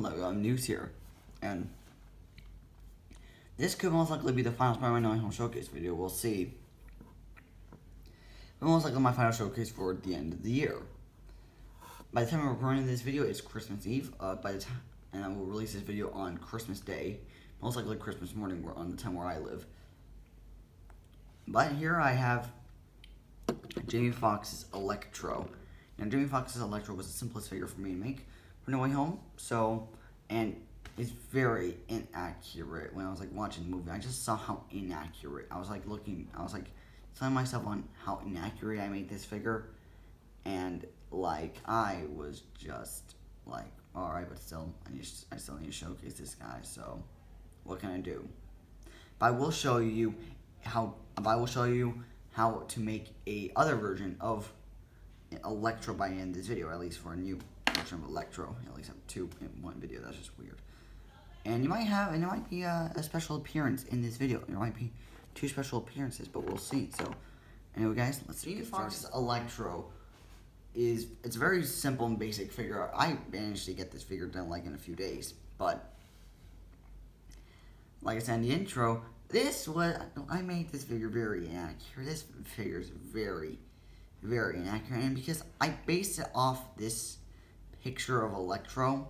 everyone, Legomnews here, and this could most likely be the final Spider-Man No Way Home showcase video. We'll see. But most likely my final showcase for the end of the year. By the time I'm recording this video, it's Christmas Eve. And I will release this video on Christmas Day, most likely Christmas morning, on the time where I live. But here I have Jamie Foxx's Electro. Now, Jamie Foxx's Electro was the simplest figure for me to make for No Way Home. And it's very inaccurate. When I was watching the movie, I just saw how inaccurate. I was telling myself on how inaccurate I made this figure, and I was just all right, but still, I still need to showcase this guy. So, what can I do? But I will show you how to make a other version of Electro by the end of this video, or at least for a new version of Electro. At least have two in one video. That's just weird. And there might be a special appearance in this video. There might be 2 special appearances, but we'll see. So, anyway, guys, let's see. Fox's Electro it's a very simple and basic figure. I managed to get this figure done in a few days, but like I said in the intro, I made this figure very inaccurate. This figure is very, very inaccurate, and because I based it off this picture of Electro,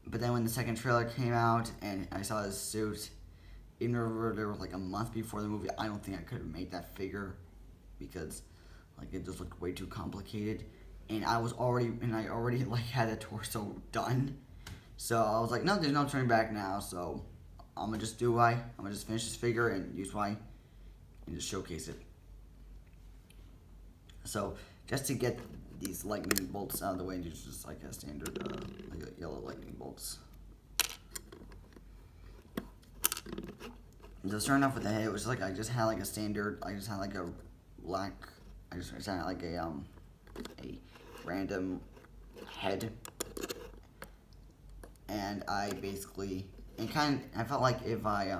but then when the second trailer came out and I saw his suit, even though there was a month before the movie, I don't think I could have made that figure because it just looked way too complicated, and I already had the torso done, so I was like, no, there's no turning back now. So I'm gonna just finish this figure and use Y and just showcase it. So just to get these lightning bolts out of the way, just like a standard yellow lightning bolts. So starting off with the head, it was I just had a standard. I just had a black. I just had a random head, and I felt like if I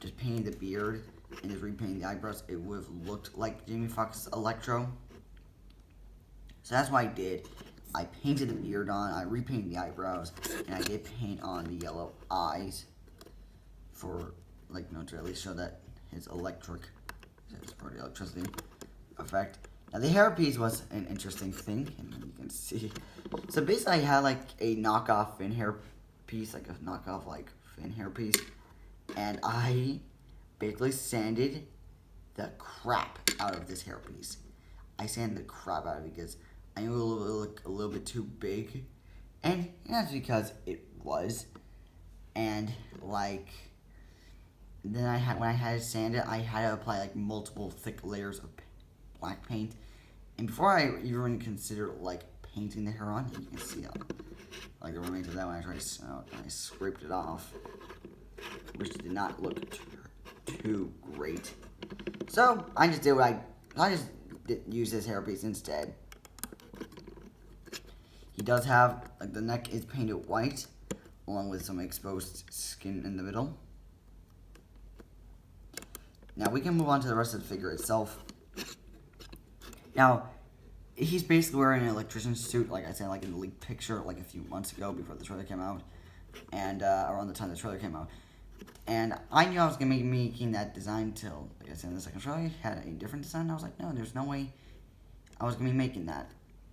just painted the beard and just repainted the eyebrows, it would have looked like Jamie Foxx's Electro. So that's what I did. I painted the beard on, I repainted the eyebrows, and I did paint on the yellow eyes for to at least show that his electricity effect. Now the hairpiece was an interesting thing, and you can see. So basically, I had a knockoff Finn hairpiece, a knockoff Finn hairpiece, and I basically sanded the crap out of this hairpiece. I sanded the crap out of it because I knew it would look a little bit too big, and that's because it was. And then when I had to sand it, I had to apply multiple thick layers of black paint. And before I even considered painting the hair on, you can see the remains of that when I scraped it off, which did not look too great. So I just did use this hairpiece instead. He does have the neck is painted white, along with some exposed skin in the middle. Now we can move on to the rest of the figure itself. Now, he's basically wearing an electrician suit, like I said, in the leaked picture, a few months ago before the trailer came out, and around the time the trailer came out. And I knew I was going to be making that design till, like I said in the second trailer, he had a different design. I was like, no, there's no way I was going to be making that.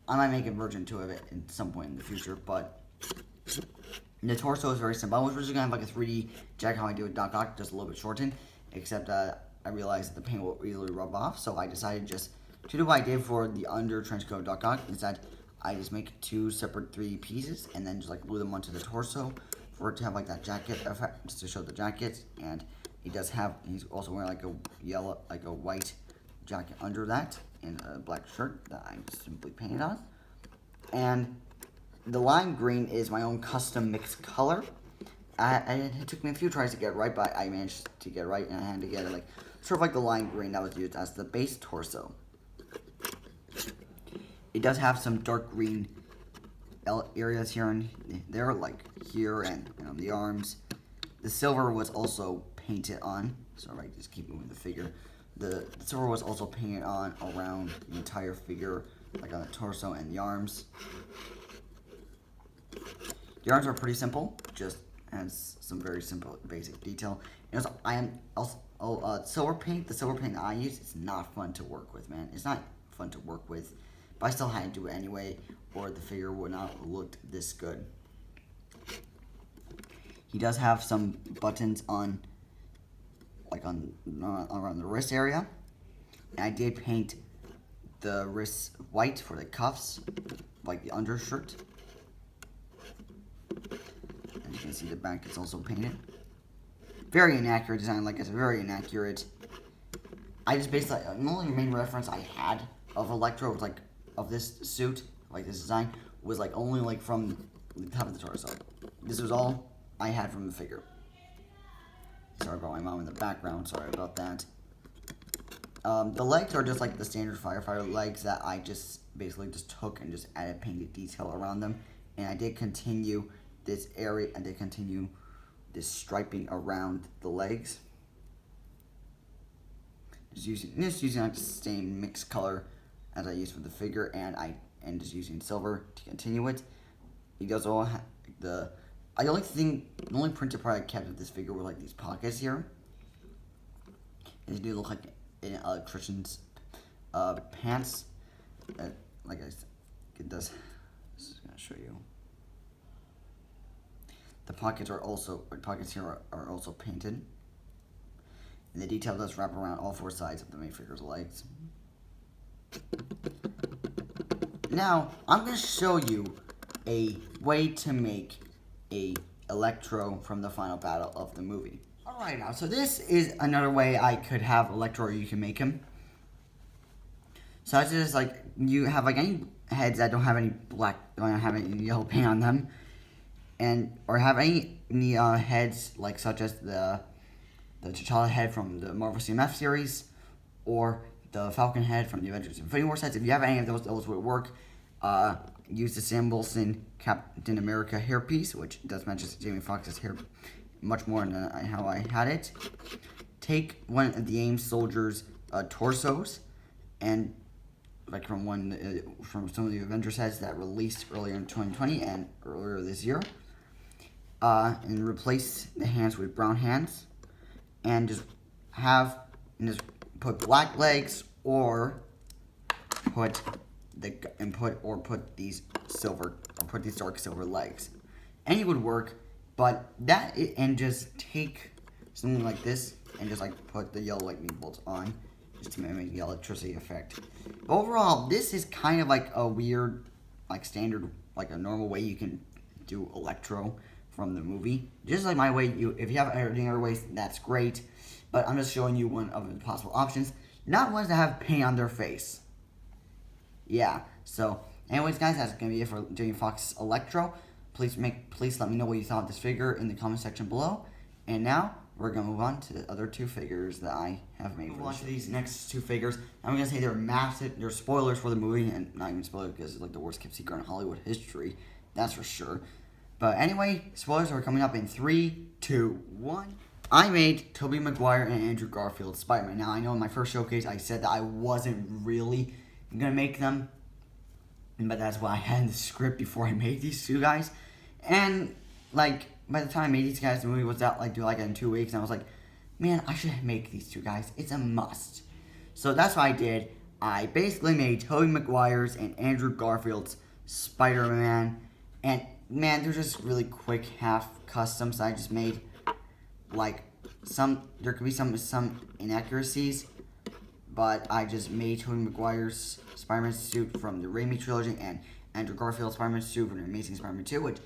I might make a version 2 of it at some point in the future, but the torso is very simple. I was originally going to have a 3D jacket, how I do with Doc Ock, just a little bit shortened, except I realized that the paint will easily rub off, so I decided just to do what I did for the under trench coat Doc Ock. Instead, I just make 2 separate 3D pieces and then just glue them onto the torso for it to have that jacket effect, just to show the jacket. And he's also wearing a white jacket under that and a black shirt that I simply painted on. And the lime green is my own custom mixed color. It took me a few tries to get it right, but I managed to get it right, and I had to get it sort of the lime green that was used as the base torso. It does have some dark green areas here and there, here and the arms. The silver was also painted on. Sorry, just keep moving the figure. The silver was also painted on around the entire figure, on the torso and the arms. The arms are pretty simple, just has some very simple basic detail. And also, silver paint. The silver paint that I use, it's not fun to work with, man. It's not fun to work with, but I still had to do it anyway, or the figure would not have looked this good. He does have some buttons on, like around the wrist area. And I did paint the wrists white for the cuffs, like the undershirt. As you can see, the back is also painted. Very inaccurate design, like I said, very inaccurate. I just basically, the only main reference I had of Electro was like, of this suit, like this design, was like only like from the top of the torso. This was all I had from the figure. Sorry about my mom in the background, sorry about that. The legs are just like the standard firefighter legs that I just basically just took and just added painted detail around them. And I did continue this area, I did continue this striping around the legs. Just using like the same mixed color as I used for the figure, and just using silver to continue it. He does all have the only printed part I kept of this figure were like these pockets here. And they do look like an electrician's pants. Like it does. This is gonna show you. The pockets here are also painted. And the detail does wrap around all four sides of the main figure's legs. Now, I'm going to show you a way to make a Electro from the final battle of the movie. Alright now, so this is another way I could have Electro, or you can make him. So it's just like, you have like any heads that don't have any don't have any yellow paint on them. Or have any heads like such as the T'Challa head from the Marvel CMF series, or the Falcon head from the Avengers Infinity War sets. If you have any of those would work. Use the Sam Wilson Captain America hairpiece, which does match Jamie Foxx's hair much more than how I had it. Take one of the AIM soldiers' torsos, and like from some of the Avengers sets that released earlier in 2020 and earlier this year. And replace the hands with brown hands, and just put black legs, or put these dark silver legs. Any would work, but and just take something like this and just like put the yellow lightning bolts on, just to make the electricity effect. But overall, this is kind of like a weird, like standard, like a normal way you can do Electro from the movie. Just like my way, if you have any other ways, that's great. But I'm just showing you one of the possible options. Not ones that have paint on their face. Yeah. So, anyways, guys, that's gonna be it for Jamie Foxx's Electro. Please let me know what you thought of this figure in the comment section below. And now we're gonna move on to the other two figures that I have made. Move on to these next two figures. I'm gonna say they're massive. They're spoilers for the movie, and not even spoilers because it's like the worst kept secret in Hollywood history. That's for sure. But anyway, spoilers are coming up in 3, 2, 1. I made Tobey Maguire and Andrew Garfield Spider-Man. Now, I know in my first showcase I said that I wasn't really going to make them, but that's why I had in the script before I made these two guys. And, like, by the time I made these guys, the movie was out, like, in 2 weeks, and I was like, man, I should make these two guys. It's a must. So that's what I did. I basically made Tobey Maguire's and Andrew Garfield's Spider-Man, and man, they're just really quick half customs I just made. Like, there could be some inaccuracies, but I just made Tobey Maguire's Spider-Man suit from the Raimi trilogy and Andrew Garfield's Spider-Man suit from the Amazing Spider-Man 2, which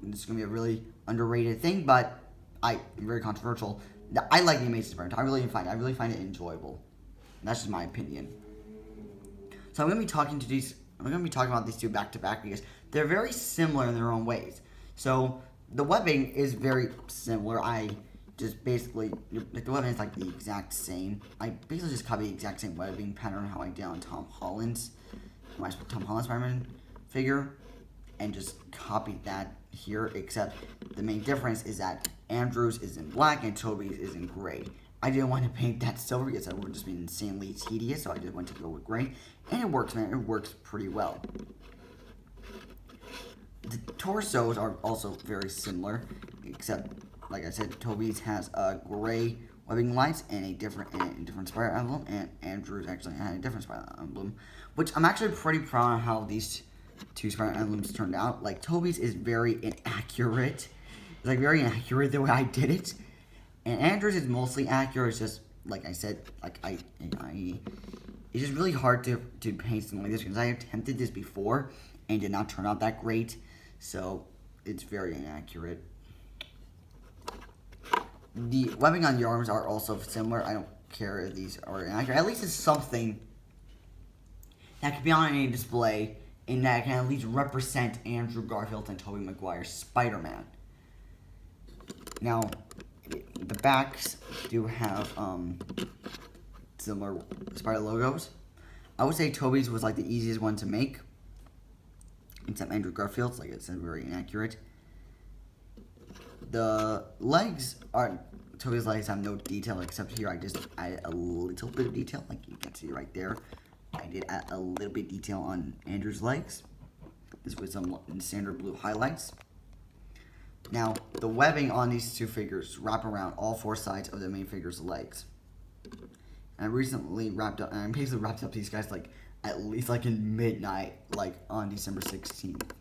this is going to be a really underrated thing, but very controversial. I like the Amazing Spider-Man 2. I really find it enjoyable. That's just my opinion. So I'm going to be talking about these two back to back because they're very similar in their own ways. So the webbing is very similar. I just basically, like, the webbing is like the exact same. I basically just copied the exact same webbing pattern how I did on Tom Holland's Spider-Man figure, and just copied that here, except the main difference is that Andrew's is in black and Tobey's is in gray. I didn't want to paint that silver because that would just be insanely tedious, so I just went to go with gray. And it works, man. It works pretty well. The torsos are also very similar, except, like I said, Toby's has gray webbing lights and a different spider emblem, and Andrew's actually had a different spider emblem, which I'm actually pretty proud of how these two spider emblems turned out. Like, Toby's is very inaccurate. It's like very inaccurate the way I did it, and Andrew's is mostly accurate. It's just like I said, like it's just really hard to paint something like this because I attempted this before and did not turn out that great, so it's very inaccurate. The webbing on the arms are also similar. I don't care if these are inaccurate. At least it's something that could be on any display and that can at least represent Andrew Garfield and Tobey Maguire's Spider-Man. Now, the backs do have similar spider logos. I would say Toby's was like the easiest one to make, except Andrew Garfield's, like I said, very inaccurate. The legs are, Toby's legs have no detail except here I just added a little bit of detail, like you can see right there. I did add a little bit of detail on Andrew's legs. This with some standard blue highlights. Now, the webbing on these two figures wrap around all four sides of the main figure's legs. And I recently basically wrapped up these guys like at least like in midnight, like on December 16th.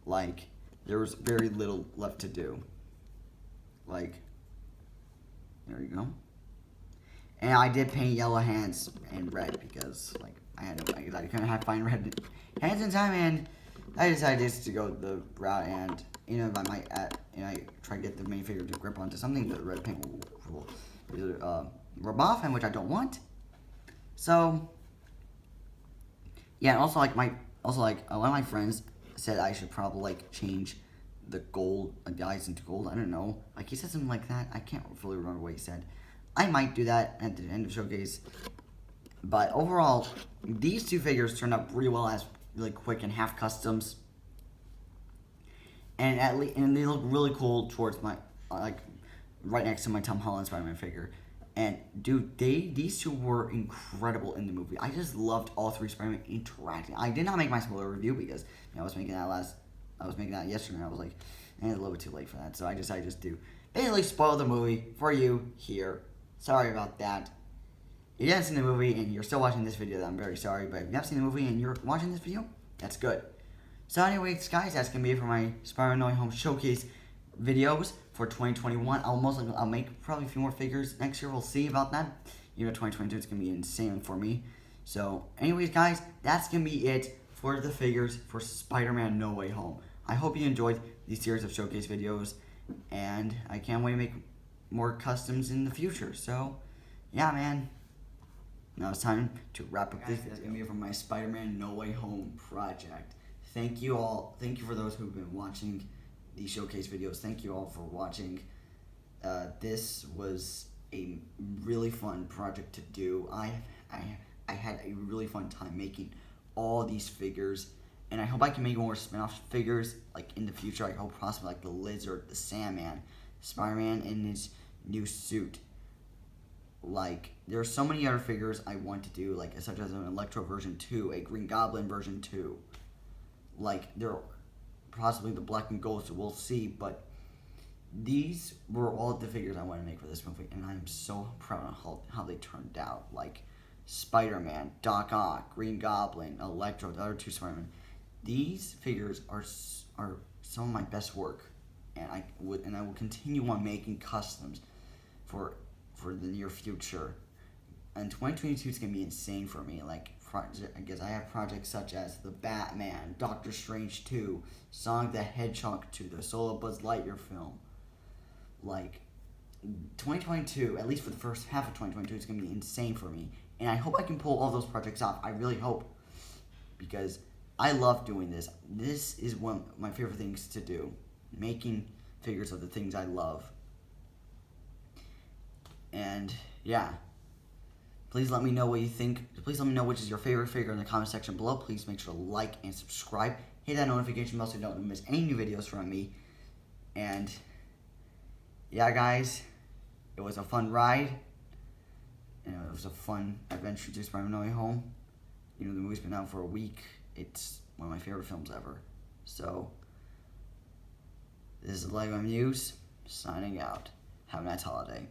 Like, there was very little left to do. Like, there you go. And I did paint yellow hands and red because like I couldn't find red hands in time, and I decided just to go the route, and if I might try to get the main figure to grip onto something, the red paint will rub off, and which I don't want. So yeah, and also like one of my friends said I should probably like change the gold, like the eyes into gold. I don't know, like he said something like that. I can't really remember what he said. I might do that at the end of showcase. But overall, these two figures turned out pretty well as really quick and half customs. And they look really cool towards my like right next to my Tom Holland Spider-Man figure. And dude, these two were incredible in the movie. I just loved all three Spider-Man interacting. I did not make my spoiler review because I was making that yesterday, and I was like, it's a little bit too late for that. So I decided just to basically spoil the movie for you here. Sorry about that. If you haven't seen the movie and you're still watching this video, then I'm very sorry. But if you have seen the movie and you're watching this video, that's good. So anyways, guys, that's going to be it for my Spider-Man No Way Home Showcase videos for 2021. I'll make probably a few more figures next year. We'll see about that. 2022 is going to be insane for me. So anyways, guys, that's going to be it for the figures for Spider-Man No Way Home. I hope you enjoyed these series of showcase videos, and I can't wait to make more customs in the future. So yeah, man. Now it's time to wrap up this video from my Spider-Man No Way Home project. Thank you all. Thank you for those who've been watching these showcase videos. Thank you all for watching. This was a really fun project to do. I had a really fun time making all these figures, and I hope I can make more spin-off figures like in the future. I hope possibly like the Lizard, the Sandman, Spider-Man in his new suit. Like, there are so many other figures I want to do, like such as an Electro version 2, a Green Goblin version 2. Like, there are possibly the Black and Gold, so we'll see, but these were all the figures I want to make for this movie, and I'm so proud of how they turned out. Like, Spider-Man, Doc Ock, Green Goblin, Electro, the other two Spider-Man. These figures are some of my best work, and I will continue on making customs for the near future. And 2022 is going to be insane for me. Like, I guess I have projects such as the Batman, Doctor Strange 2, Sonic the Hedgehog 2, the solo Buzz Lightyear film. Like, 2022, at least for the first half of 2022, is going to be insane for me. And I hope I can pull all those projects off. I really hope. Because I love doing this. This is one of my favorite things to do. Making figures of the things I love. And yeah, please let me know what you think. Please let me know which is your favorite figure in the comment section below. Please make sure to like and subscribe. Hit that notification bell so you don't miss any new videos from me. And yeah, guys, it was a fun ride. And it was a fun adventure to Spider-Man No Way Home. The movie's been out for a week. It's one of my favorite films ever. So This is Legomnews signing out. Have a nice holiday.